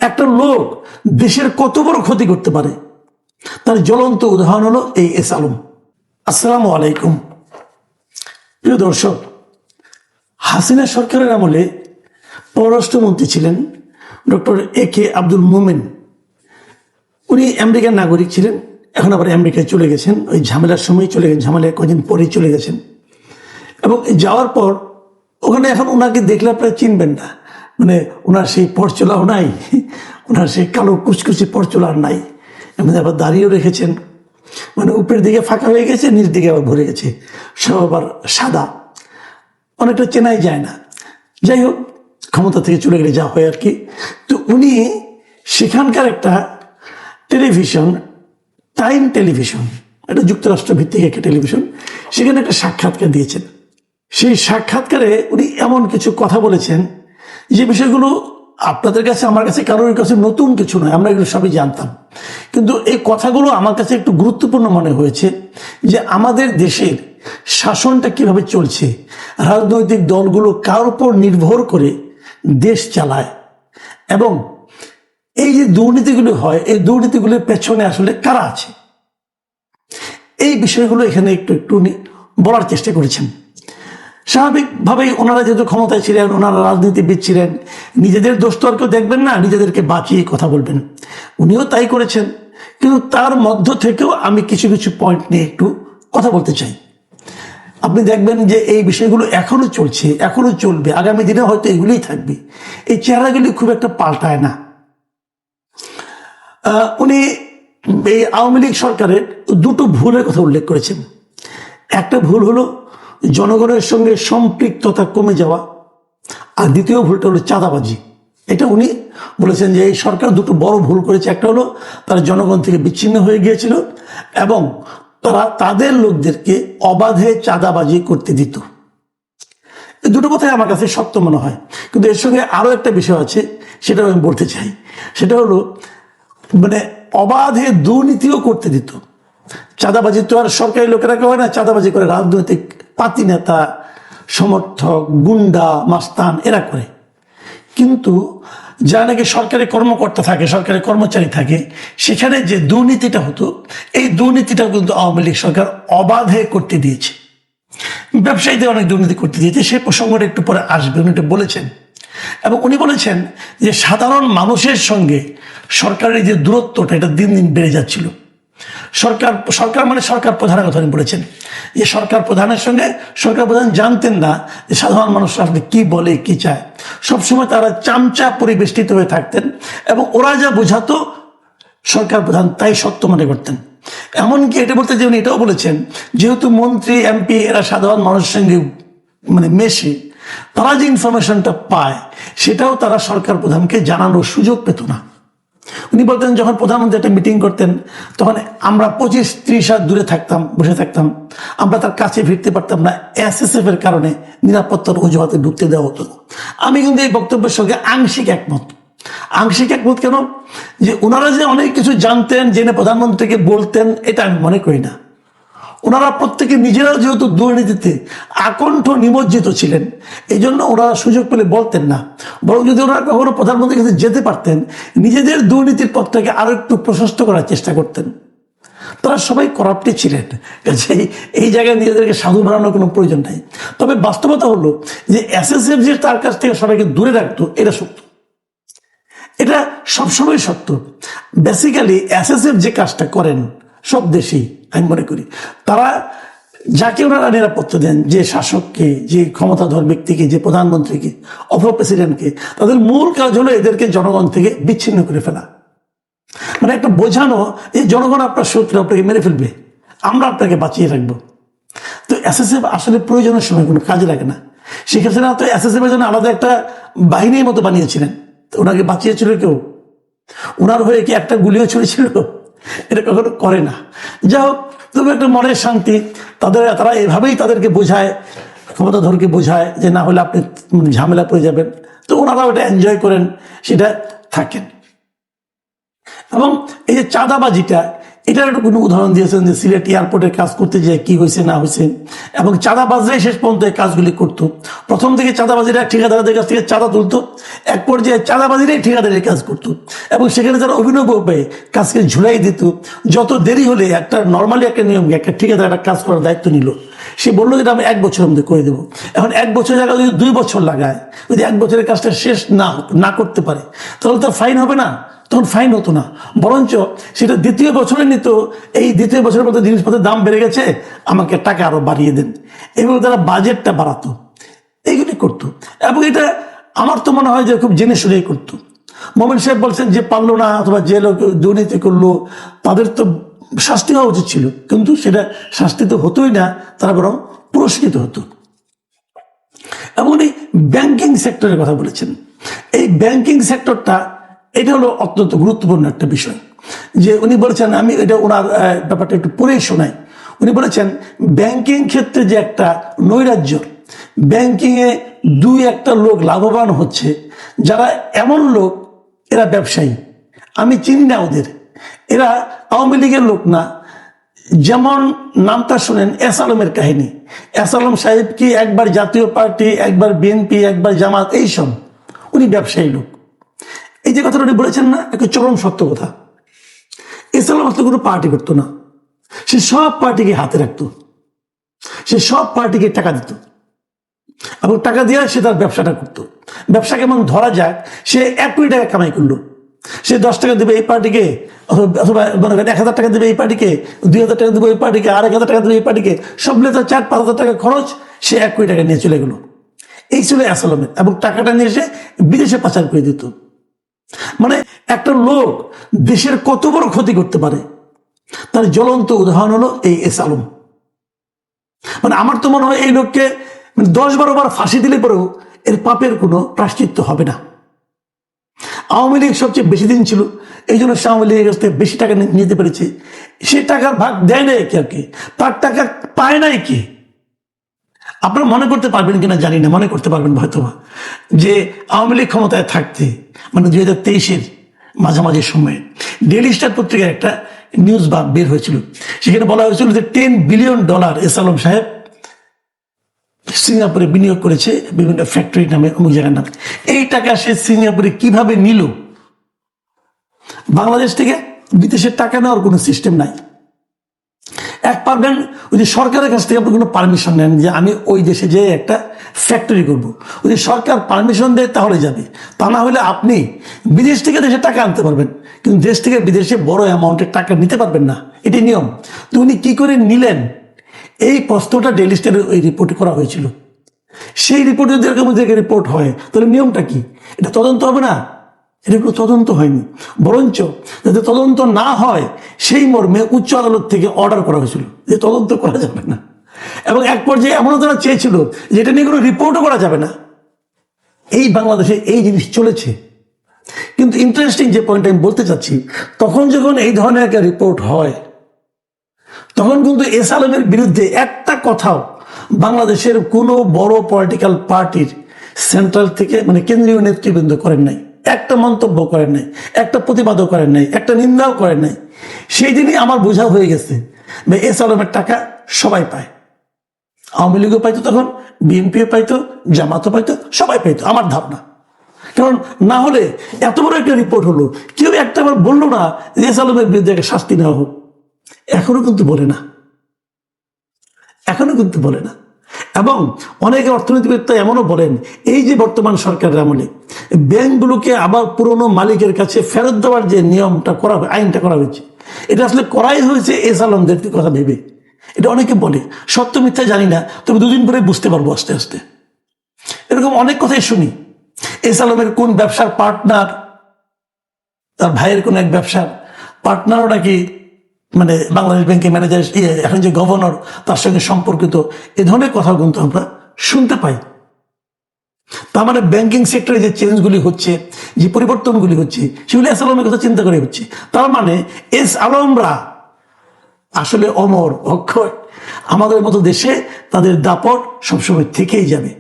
একটা লোক দেশের কত বড় ক্ষতি করতে পারে তার জ্বলন্ত উদাহরণ হলো এই এস আলম। আসসালামু আলাইকুম প্রিয় দর্শক, হাসিনা সরকারের আমলে পররাষ্ট্রমন্ত্রী ছিলেন ডক্টর AK আব্দুল মোমেন। উনি আমেরিকার নাগরিক ছিলেন, এখন আবার আমেরিকায় চলে গেছেন, ওই ঝামেলার সময় চলে গেছেন, ঝামেলার কদিন পরেই চলে গেছেন। এবং যাওয়ার পর ওখানে এখন ওনাকে দেখলে আপনারা চিনবেন না, মানে ওনার সেই পরচলাও নাই, ওনার সেই কালো কুচকুচি পরচলা আর নাই। এমনি আবার দাঁড়িয়েও রেখেছেন, মানে উপরের দিকে ফাঁকা হয়ে গেছে, নিচ দিকে আবার ভরে গেছে, সব আবার সাদা, অনেকটা চেনাই যায় না। যাই হোক, ক্ষমতা থেকে চলে গেলে যা হয় আর কি। তো উনি সেখানকার একটা টেলিভিশন, টাইম টেলিভিশন, এটা যুক্তরাষ্ট্র ভিত্তিক একটা টেলিভিশন, সেখানে একটা সাক্ষাৎকার দিয়েছেন। সেই সাক্ষাৎকারে উনি এমন কিছু কথা বলেছেন যে বিষয়গুলো আপনাদের কাছে, আমার কাছে, কারোর কাছে নতুন কিছু নয়, আমরা এগুলো সবই জানতাম। কিন্তু এই কথাগুলো আমার কাছে একটু গুরুত্বপূর্ণ মনে হয়েছে যে আমাদের দেশের শাসনটা কিভাবে চলছে, রাজনৈতিক দলগুলো কার উপর নির্ভর করে দেশ চালায়, এবং এই যে দুর্নীতিগুলো হয়, এই দুর্নীতিগুলোর পেছনে আসলে কারা আছে, এই বিষয়গুলো এখানে একটু একটু বলার চেষ্টা করেছেন। স্বাভাবিকভাবেই ওনারা যেহেতু ক্ষমতায় ছিলেন, ওনারা রাজনীতিবিদ ছিলেন, নিজেদের দোষ তো আর কেউ দেখবেন না, নিজেদেরকে বাঁচিয়ে কথা বলবেন। উনিও তাই করেছেন, কিন্তু তার মধ্য থেকেও আমি কিছু কিছু পয়েন্ট নিয়ে একটু কথা বলতে চাই। আপনি দেখবেন যে এই বিষয়গুলো এখনো চলছে, এখনো চলবে, আগামী দিনে হয়তো এগুলোই থাকবে। এই চেহারাগুলি খুব একটা পাল্টায় না। উনি এই আওয়ামী লীগ সরকারের দুটো ভুলের কথা উল্লেখ করেছেন। একটা ভুল হলো জনগণের সঙ্গে সম্পৃক্ততা কমে যাওয়া, আর দ্বিতীয় ভুলটা হলো চাঁদাবাজি। এটা উনি বলেছেন যে এই সরকার দুটো বড় ভুল করেছে। একটা হলো তারা জনগণ থেকে বিচ্ছিন্ন হয়ে গিয়েছিল, এবং তারা তাদের লোকদেরকে অবাধে চাঁদাবাজি করতে দিত। এই দুটো কথাই আমার কাছে সত্য মনে হয়। কিন্তু এর সঙ্গে আরো একটা বিষয় আছে, সেটা আমি বলতে চাই। সেটা হলো মানে অবাধে দুর্নীতিও করতে দিত। চাঁদাবাজি তো আর সরকারি লোকেরা কেউ হয় না, চাঁদাবাজি করে রাজনৈতিক পাতি নেতা, সমর্থক, গুন্ডা, মাস্তান, এরা করে। কিন্তু যারা নাকি সরকারি কর্মকর্তা থাকে, সরকারি কর্মচারী থাকে, সেখানে যে দুর্নীতিটা হতো, এই দুর্নীতিটা কিন্তু আওয়ামী লীগ সরকার অবাধে করতে দিয়েছে। ব্যবসায়ীদের অনেক দুর্নীতি করতে দিয়েছে, সেই প্রসঙ্গটা একটু পরে আসবে, উনি এটা বলেছেন। এবং উনি বলেছেন যে সাধারণ মানুষের সঙ্গে সরকারের যে দূরত্বটা, এটা দিন দিন বেড়ে যাচ্ছিল। সরকার মানে সরকার প্রধানের কথা উনি বলেছেন, যে সরকার প্রধানের সঙ্গে সরকার প্রধান জানতেন না যে সাধারণ মানুষ আসলে কি বলে, কি চায়। সবসময় তারা চামচা পরিবেষ্টিত হয়ে থাকতেন, এবং ওরা যা বোঝাতো সরকার প্রধান তাই সত্য মনে করতেন। এমনকি এটা বলতে যে উনি এটাও বলেছেন, যেহেতু মন্ত্রী, MP এরা সাধারণ মানুষের সঙ্গে মানে মেশে, তারা যে ইনফরমেশনটা পায় সেটাও তারা সরকার প্রধানকে জানানোর সুযোগ পেত না। উনি বলতেন যখন প্রধানমন্ত্রী একটা মিটিং করতেন, তখন আমরা 25-30 হাত দূরে থাকতাম, বসে থাকতাম, আমরা তার কাছে ফিরতে পারতাম না। SSF এর কারণে নিরাপত্তার অজুহাতে ঢুকতে দেওয়া হতো না। আমি কিন্তু এই বক্তব্যের সঙ্গে আংশিক একমত। আংশিক একমত কেন? যে ওনারা যে অনেক কিছু জানতেন, জেনে প্রধানমন্ত্রীকে বলতেন, এটা আমি মনে করি না। ওনারা প্রত্যেকে নিজেরাও যেহেতু দুর্নীতিতে আকণ্ঠ নিমজ্জিত ছিলেন, এই জন্য ওনারা সুযোগ পেলে বলতেন না। বরং যদি ওনারা কখনো প্রধানমন্ত্রীর কাছে যেতে পারতেন, নিজেদের দুর্নীতির পথটাকে আরো একটু প্রশস্ত করার চেষ্টা করতেন। তারা সবাই করাপ্টে ছিলেন, কাজেই এই জায়গায় নিজেদেরকে সাধু বানানোর কোনো প্রয়োজন নাই। তবে বাস্তবতা হলো যে SSF যে তার কাছ থেকে সবাইকে দূরে রাখতো, এটা সত্য, এটা সবসময় সত্য। বেসিক্যালি SSF যে কাজটা করেন সব দেশেই, আমি মনে করি তারা যাকে ওনারা নিরাপত্তা দেন, যে শাসককে, যে ক্ষমতাধর ব্যক্তিকে, যে প্রধানমন্ত্রীকে, অথবা প্রেসিডেন্টকে, তাদের মূল কাজ হলো এদেরকে জনগণ থেকে বিচ্ছিন্ন করে ফেলা। মানে একটা বোঝানো যে জনগণ আপনার শত্রু, আপনাকে মেরে ফেলবে, আমরা আপনাকে বাঁচিয়ে রাখবো। তো SSF আসলে প্রয়োজনের সময় কোনো কাজে লাগে না। শেখ হাসিনা তো SSF এর জন্য আলাদা একটা বাহিনীর মতো বানিয়েছিলেন, ওনাকে বাঁচিয়েছিল কেউ? ওনার হয়ে কি একটা গুলিও ছুড়েছিল? এটা কখনো করে না। যা হোক, তবে একটা মনের শান্তি। তারা এভাবেই তাদেরকে বোঝায়, ক্ষমতাধরকে বোঝায় যে না হলে আপনি ঝামেলা পড়ে যাবেন। তো ওনারা ওটা এনজয় করেন, সেটা থাকেন। এবং এই যে চাঁদাবাজিটা, এটার একটা কোনো উদাহরণ দিয়েছেন যে সিলেট এয়ারপোর্টের কাজ করতে যেয়ে কি হয়েছে না হয়েছে, এবং চাঁদাবাজরাই শেষ পর্যন্ত এই কাজগুলি করতো। প্রথম থেকে চাঁদাবাজিরা ঠিকাদারদের কাছ থেকে চাঁদা তুলতো, এক পর্যায়ে চাঁদাবাজিরাই ঠিকাদারের কাজ করতো, এবং সেখানে যারা অভিনব উপায়ে কাজকে ঝুলাই দিত। যত দেরি হলে একটা নর্মালি একটা নিয়ম, একটা ঠিকাদার একটা কাজ করার দায়িত্ব নিল, সে বললো যে আমি 1 বছরের মধ্যে করে দেবো। এখন 1 বছর জায়গায় যদি 2 বছর লাগায়, যদি 1 বছরের কাজটা শেষ না করতে পারে, তাহলে তার ফাইন হবে না? তখন ফাইন হতো না, বরঞ্চ সেটা দ্বিতীয় বছরে নিত, এই দ্বিতীয় বছরের মধ্যে জিনিসপত্রের দাম বেড়ে গেছে, আমাকে টাকা আরো বাড়িয়ে দেন। এইভাবে তারা বাজেটটা বাড়াতো, এইগুলি করতো। এবং এটা আমার তো মনে হয় যে খুব জেনে শুনেই করতো। মোমেন সাহেব বলছেন যে পারলো না, অথবা যে লোক দুর্নীতি করলো তাদের তো শাস্তি হওয়া উচিত ছিল, কিন্তু সেটা শাস্তি তো হতোই না, তারা বরং পুরস্কৃত হতো। এবং এই ব্যাংকিং সেক্টরের কথা বলেছেন, এই ব্যাংকিং সেক্টরটা এটা হলো অত্যন্ত গুরুত্বপূর্ণ একটা বিষয়। যে উনি বলেছেন, আমি এটা ওনার ব্যাপারটা একটু পড়েই শোনাই। উনি বলেছেন ব্যাংকিং ক্ষেত্রে যে একটা নৈরাজ্য, ব্যাংকিংয়ে 2-1টা লোক লাভবান হচ্ছে, যারা এমন লোক, এরা ব্যবসায়ী, আমি চিনি না ওদের, এরা আওয়ামী লীগের লোক না। যেমন নামটা শুনেন এস আলমের কাহিনী, এস আলম সাহেব কি একবার জাতীয় পার্টি, একবার বিএনপি, একবার জামাত, এইসব, উনি ব্যবসায়ী লোক। এই যে কথাটা উনি বলেছেন না, একটা চরম সত্য কথা। এস আলম আসলে কোনো পার্টি করতো না, সে সব পার্টিকে হাতে রাখতো, সে সব পার্টিকে টাকা দিত, এবং টাকা দিয়ে সে তার ব্যবসাটা করতো। ব্যবসা কেমন ধরা যাক, সে 1 কোটি টাকা কামাই করলো, সে 10 টাকা দেবে এই পার্টিকে, অথবা 1000 টাকা দেবে এই পার্টিকে, 2000 টাকা দেবে এই পার্টিকে, আর 1000 টাকা দেবে এই পার্টিকে, সব মিলে তার 4-5 হাজার টাকা খরচ, সে 1 কোটি টাকা নিয়ে চলে গেল। এই ছিল এস আলমের, এবং টাকাটা নিয়ে এসে বিদেশে পাচার করে দিত। মানে একটা লোক দেশের কত বড় ক্ষতি করতে পারে, তার জ্বলন্ত উদাহরণ হলো এই এস আলম। মানে আমার তো মনে হয় এই লোককে 10-12 বার ফাঁসি দিলে পরেও এর পাপের কোনো প্রায়শ্চিত্ত হবে না। আওয়ামী লীগ সবচেয়ে বেশি দিন ছিল, এই জন্য সে আওয়ামী লীগের কাছ থেকে বেশি টাকা নিতে পেরেছে। সে টাকার ভাগ দেয় নাই কে, তার টাকা পায় নাই কি? আপনারা মনে করতে পারবেন কিনা জানি না, মনে করতে পারবেন হয়তো, যে আওয়ামী লীগ ক্ষমতায় থাকতে, মানে 2023-এর মাঝামাঝি সময়ে ডেইলি স্টার পত্রিকার একটা নিউজ বের হয়েছিল, সেখানে বলা হয়েছিল যে $10 বিলিয়ন এস আলম সাহেব সিঙ্গাপুরে বিনিয়োগ করেছে, বিভিন্ন ফ্যাক্টরি নামে, অমুক জায়গার নামে। এই টাকা সে সিঙ্গাপুরে কিভাবে নিল? বাংলাদেশ থেকে বিদেশের টাকা নেওয়ার কোনো সিস্টেম নাই। পারবেন ওই যে সরকারের কাছ থেকে আপনি কোনো পারমিশন নেন যে আমি ওই দেশে যেয়ে একটা ফ্যাক্টরি করবো, ওই যে সরকার পারমিশন দেয় তাহলে যাবে, তা না হলে আপনি বিদেশ থেকে দেশে টাকা আনতে পারবেন, কিন্তু দেশ থেকে বিদেশে বড় অ্যামাউন্টের টাকা নিতে পারবেন না, এটি নিয়ম। তো উনি কি করে নিলেন, এই প্রশ্নটা ডেইলি স্টারের ওই রিপোর্টে করা হয়েছিল। সেই রিপোর্টে যদি এরকম রিপোর্ট হয়, তাহলে নিয়মটা কি? এটা তদন্ত হবে না? এটা কোনো তদন্ত হয়নি, বরঞ্চ যাতে তদন্ত না হয় সেই মর্মে উচ্চ আদালত থেকে অর্ডার করা হয়েছিল যে তদন্ত করা যাবে না। এবং এক পর্যায়ে এমনও তারা চেয়েছিল যে এটা নিয়ে কোনো রিপোর্টও করা যাবে না। এই বাংলাদেশে এই জিনিস চলেছে। কিন্তু ইন্টারেস্টিং যে পয়েন্ট আমি বলতে চাচ্ছি, তখন যখন এই ধরনের একটা রিপোর্ট হয়, তখন কিন্তু এস আলমের বিরুদ্ধে একটা কথাও বাংলাদেশের কোনো বড় পলিটিক্যাল পার্টির সেন্ট্রাল থেকে, মানে কেন্দ্রীয় নেতৃবৃন্দ করেন নাই, একটা মন্তব্য করেন নাই, একটা প্রতিবাদও করেন নাই, একটা নিন্দাও করেন নাই। সেই দিনই আমার বোঝা হয়ে গেছে এস আলমের টাকা সবাই পায়। আওয়ামী লীগও পাইতো, তখন বিএনপিও পাইতো, জামাতও পাইতো, সবাই পাইতো, আমার ধারণা। কারণ না হলে এত বড় একটা রিপোর্ট হলো, কেউ একটা বার বললো না যে এস আলমের বিরুদ্ধে একটা শাস্তি নেওয়া হোক। এখনো কিন্তু বলে না, এখনো কিন্তু বলে না। এবং অনেকে অর্থনীতিবিদ এমনও বলেন, এই যে বর্তমান সরকারের আমলে ব্যাংকগুলোকে আবার পুরনো মালিকের কাছে ফেরত দেওয়ার যে নিয়মটা করা, আইনটা করা হয়েছে, এটা আসলে করাই হয়েছে এস আলমদের কথা ভেবে। এটা অনেকে বলে, সত্য মিথ্যা জানি না, তবে 2 দিন পরে বুঝতে পারবো আস্তে আস্তে। এরকম অনেক কথাই শুনি। এস আলমের কোন ব্যবসার পার্টনার, তার ভাইয়ের কোন এক ব্যবসার পার্টনারও নাকি মানে বাংলাদেশ ব্যাংকের ম্যানেজার, এখন যে গভর্নর, তার সঙ্গে সম্পর্কিত, এ ধরনের কথা কিন্তু আমরা শুনতে পাই। তার মানে ব্যাংকিং সেক্টরে যে চেঞ্জগুলি হচ্ছে, যে পরিবর্তনগুলি হচ্ছে, সেগুলি এস আলমের কথা চিন্তা করে হচ্ছে। তার মানে এস আলমরা আসলে অমর, অক্ষয়। আমাদের মতো দেশে তাদের দাপট সবসময় থেকেই যাবে।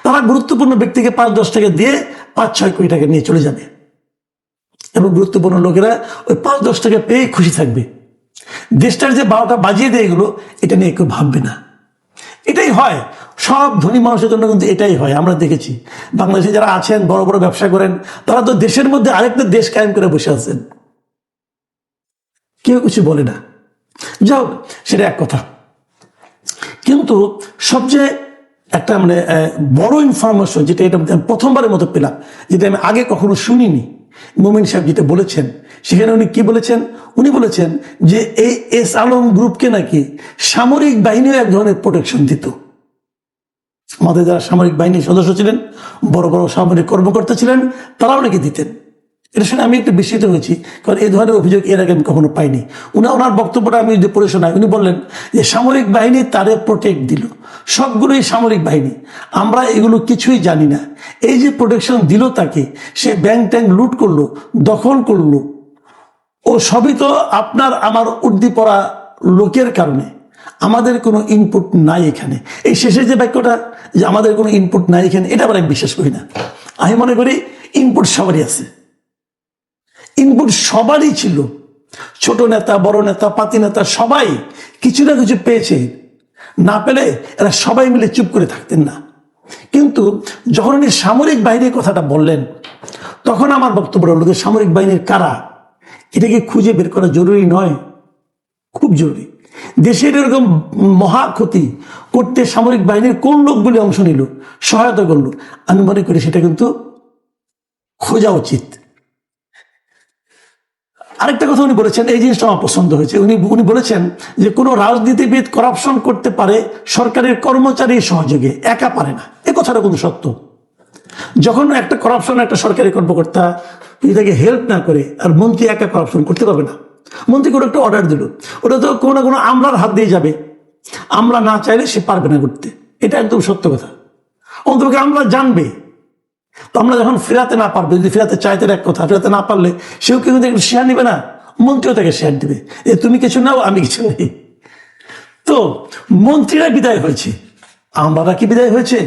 তারা গুরুত্বপূর্ণ ব্যক্তিকে 5-10 টাকা দিয়ে 5-6 কোটি টাকা নিয়ে চলে যাবে, এবং গুরুত্বপূর্ণ লোকেরা ওই 5-10 টাকা পেয়ে খুশি থাকবে। দেশটার যে 12টা বাজিয়ে দেয় এগুলো, এটা নিয়ে কেউ ভাববে না। এটাই হয় সব ধনী মানুষের জন্য, কিন্তু এটাই হয়। আমরা দেখেছি বাংলাদেশে যারা আছেন, বড় বড় ব্যবসা করেন, তারা তো দেশের মধ্যে আরেকটা দেশ কায়েম করে বসে আছেন, কেউ কিছু বলে না। যাও, সেটা এক কথা। কিন্তু সবচেয়ে একটা মানে বড় ইনফরমেশন যেটা, এটা প্রথমবারের মতো পেলাম, যেটা আমি আগে কখনো শুনিনি, মোমিন সাহেব যেটা বলেছেন, সেখানে উনি কি বলেছেন? উনি বলেছেন যে এই এস আলম গ্রুপকে নাকি সামরিক বাহিনীও এক ধরনের প্রোটেকশন দিত। আমাদের যারা সামরিক বাহিনীর সদস্য ছিলেন, বড় বড় সামরিক কর্মকর্তা ছিলেন, তারাও নাকি দিতেন। এটা শুনে আমি একটু বিস্মিত হয়েছি, কারণ এই ধরনের অভিযোগ এর আগে আমি কখনো পাইনি। ওনার বক্তব্যটা আমি যদি পড়ে শোনাই, উনি বললেন যে সামরিক বাহিনী তারে প্রোটেক্ট দিল, সবগুলোই সামরিক বাহিনী, আমরা এগুলো কিছুই জানি না। এই যে প্রোটেকশন দিল তাকে, সে ব্যাংক ট্যাঙ্ক লুট করলো, দখল করলো, ও সবই তো আপনার আমার উর্দি পড়া লোকের কারণে। আমাদের কোনো ইনপুট নাই এখানে। এই শেষে যে বাক্যটা, যে আমাদের কোনো ইনপুট নাই এখানে, এটা আবার আমি বিশ্বাস করি না। আমি মনে করি ইনপুট সবারই আছে, ইনপুট সবারই ছিল। ছোট নেতা, বড় নেতা, পাতি নেতা, সবাই কিছু না কিছু পেয়েছে। না পেলে এরা সবাই মিলে চুপ করে থাকতেন না। কিন্তু যখন উনি সামরিক বাহিনীর কথাটা বললেন, তখন আমার বক্তব্য হলো যে সামরিক বাহিনীর কারা, এটাকে খুঁজে বের করা জরুরি নয়? খুব জরুরি। দেশের এরকম মহা ক্ষতি করতে সামরিক বাহিনীর কোন লোকগুলি অংশ নিল, সহায়তা করলো, আমি মনে করি সেটা কিন্তু খোঁজা উচিত। আরেকটা কথা উনি বলেছেন, এই জিনিসটা আমার পছন্দ হয়েছে। উনি বলেছেন যে কোনো রাজনীতিবিদ করাপশন করতে পারে সরকারের কর্মচারীর সহযোগে, একা পারে না। এ কথাটা কিন্তু সত্য। যখন একটা করাপশন একটা সরকারি কর্মকর্তা যদি তাকে হেল্প না করে, আর মন্ত্রী একা করাপশন করতে পারবে না। মন্ত্রী কোনো একটা অর্ডার দিল, ওটা তো কোনো না কোনো আমলার হাত দিয়ে যাবে, আমলা না চাইলে সে পারবে না করতে। এটা একদম সত্য কথা। অন্তত আমলা জানবে। তো আমরা যখন ফেরাতে না পারবে, যদি ফেরাতে চাইতে এক কথা, ফেরাতে না পারলে সেও কিন্তু একটু শেয়ার নিবে না, মন্ত্রীও তাকে শেয়ার দিবে, যে তুমি কিছু নাও, আমি কিছু নেই। তো মন্ত্রীরা বিদায় হয়েছে, আমলারা কি বিদায় হয়েছে?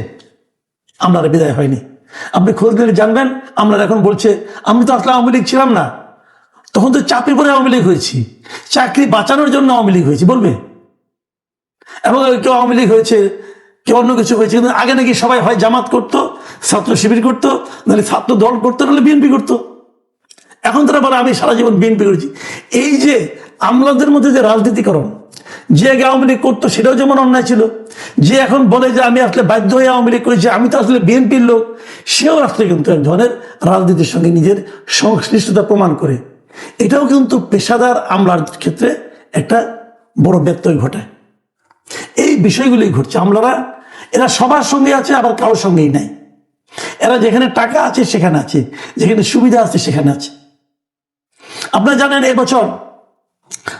আমলারা বিদায় হয়নি। আপনি খোঁজ নিলে জানবেন, আমরা এখন বলছে আমি তো আসলে আওয়ামী লীগ ছিলাম না, তখন তো চাপে পড়ে আওয়ামী লীগ হয়েছি, চাকরি বাঁচানোর জন্য আওয়ামী লীগ হয়েছি বলবে। এবং কেউ আওয়ামী লীগ হয়েছে, কেউ অন্য কিছু হয়েছে, কিন্তু আগে নাকি সবাই হয় জামাত করতো, ছাত্র শিবির করতো, নাহলে ছাত্র দল করতো, নাহলে বিএনপি করতো। এখন তারা বলে আমি সারা জীবন বিএনপি করেছি। এই যে আমলাদের মধ্যে যে রাজনীতিকরণ, যে আগে আওয়ামী লীগ করতো সেটাও যেমন অন্যায় ছিল, যে এখন বলে যে আমি আসলে বাধ্য হয়ে আওয়ামী লীগ করেছি, আমি তো আসলে বিএনপির লোক, সেও আসলে কিন্তু এক ধরনের রাজনীতির সঙ্গে নিজের সংশ্লিষ্টতা প্রমাণ করে। এটাও কিন্তু পেশাদার আমলার ক্ষেত্রে একটা বড় ব্যত্যয় ঘটায়। এই বিষয়গুলি ঘটছে। আমলারা এরা সবার সঙ্গে আছে, আবার কারোর সঙ্গেই নাই। এরা যেখানে টাকা আছে সেখানে আছে, যেখানে সুবিধা আছে সেখানে আছে। আপনারা জানেন এবছর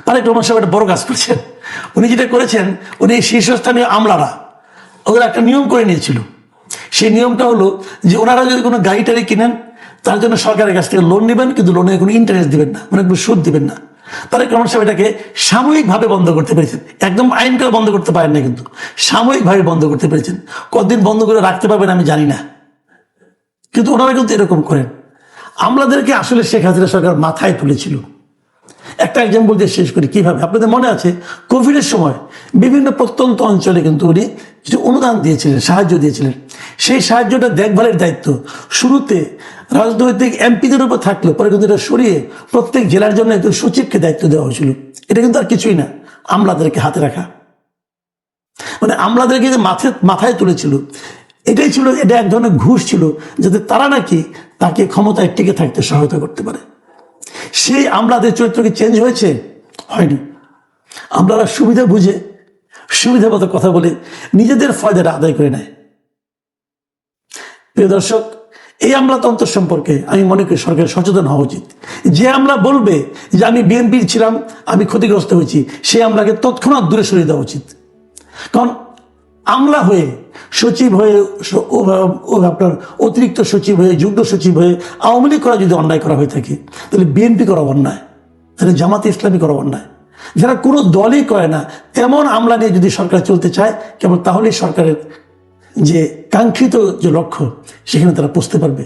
তারেক রহমান সাহেব একটা বড় কাজ করেছেন। উনি যেটা করেছেন, উনি শীর্ষস্থানীয় আমলারা ওদের একটা নিয়ম করে নিয়েছিল। সেই নিয়মটা হলো যে ওনারা যদি কোনো গাড়ি টাড়ি কিনেন, তার জন্য সরকারের কাছ থেকে লোন নেবেন, কিন্তু লোনে কোনো ইন্টারেস্ট দিবেন না, মানে কোনো সুদ দিবেন না। তারেক রহমান সাহেব এটাকে সাময়িকভাবে বন্ধ করতে পেরেছেন। একদম আইন করে বন্ধ করতে পারেন না, কিন্তু সাময়িকভাবে বন্ধ করতে পেরেছেন। কতদিন বন্ধ করে রাখতে পারবেন আমি জানি না, কিন্তু ওনারা কিন্তু এরকম করেন। আমলাদেরকে আসলে শেখ হাসিনা সরকার মাথায় তুলেছিল। একটা এক্সাম্পল দিয়ে শেষ করি কিভাবে। আপনাদের মনে আছে কোভিডের সময় বিভিন্ন প্রত্যন্ত অঞ্চলে কিন্তু উনি কিছু অনুদান দিয়েছিলেন, সাহায্য দিয়েছিলেন। সেই সাহায্যটা দেখভালের দায়িত্ব শুরুতে রাজনৈতিক এমপিদের উপর থাকলো, পরে কিন্তু এটা সরিয়ে প্রত্যেক জেলার জন্য একজন সচিবকে দায়িত্ব দেওয়া হয়েছিল। এটা কিন্তু আর কিছুই না, আমলাদেরকে হাতে রাখা, মানে আমলাদেরকে যে মাথায় তুলেছিল। এটাই ছিল, এটা এক ধরনের ঘুষ ছিল, যাতে তারা নাকি তাকে ক্ষমতায় টিকে থাকতে সহায়তা করতে পারে। সেই আমলাদের চরিত্র কি চেঞ্জ হয়েছে? হয়নি। আমলারা সুবিধা বুঝে, সুবিধা মতো কথা বলে নিজেদের ফায়দাটা আদায় করে নেয়। প্রিয় দর্শক, এই আমলাতন্ত্র সম্পর্কে আমি মনে করি সরকার সচেতন হওয়া উচিত। যে আমলা বলবে যে আমি বিএনপির ছিলাম, আমি ক্ষতিগ্রস্ত হয়েছি, সেই আমলাকে তৎক্ষণাৎ দূরে সরিয়ে দেওয়া উচিত। কারণ আমলা হয়ে, সচিব হয়ে, আপনার অতিরিক্ত সচিব হয়ে, যুগ্ম সচিব হয়ে আওয়ামী লীগ করা যদি অন্যায় করা হয়ে থাকে, তাহলে বিএনপি করা অন্যায়, তাহলে জামাতে ইসলামী করা অন্যায়। যারা কোনো দলই করে না তেমন আমলা নিয়ে যদি সরকার চলতে চায়, কেবল তাহলেই সরকারের যে কাঙ্ক্ষিত যে লক্ষ্য সেখানে তারা পৌঁছতে পারবে।